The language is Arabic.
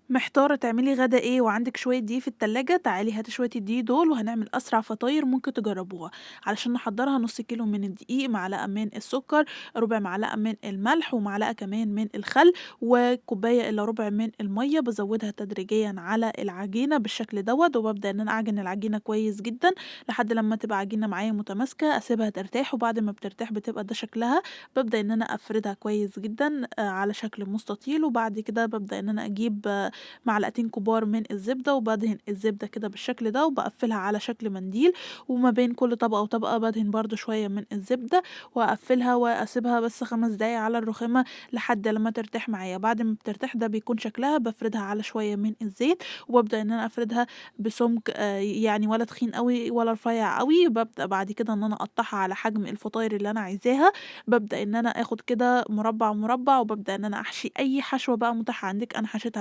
محتارة تعملي غدا إيه وعندِك شوية دقيق في التلاجة؟ تعالي هاتي شوية الدقيق دول وهنعمل أسرع فطاير ممكن تجربوها. علشان نحضّرها نُص كيلو من الدقيق، معلقة من السكر، ربع معلقة من الملح، ومعلقة كمان من الخل، وكوباية إلا ربع من المَيّة، بازوّدها تدريجيًا على العجينة بالشكل دوّة، وبابدأ إن أنا أعجن العجينة كويس جدًا لحد لمّا تبقى عجينة معايا متماسكة، أسيبها ترتاح، وبعد ما بترتاح بتبقى ده شكلها. بابدأ إن أنا أفردها كويس جدًا على شكل مستطيل، وبعد كده بابدأ إن أنا أجيب معلقتين كبار من الزبدة، وبادهن الزبدة كده بالشكل ده، وباقفّلها على شكل منديل، وما بين كل طبقة وطبقة بادهن برضه شوية من الزبدة، وأقفّلها وأسيبها بس 5 دقايق على الرخامة لحد لمّا ترتاح معايا. بعد ما بترتاح ده بيكون شكلها، بافردها على شوية من الزيت، وبابدأ إن أنا أفردها بسمك يعني ولا تخين أوي ولا رفيّع أوي. بابدأ بعد كده إن أنا أقطّعها على حجم الفطاير اللي أنا عايزاها. بابدأ إن أنا آخد كده مربّع، مربّع، وبابدأ إن أنا أحشي أي حشوة بقى متاحة عندِك. أنا حشيتها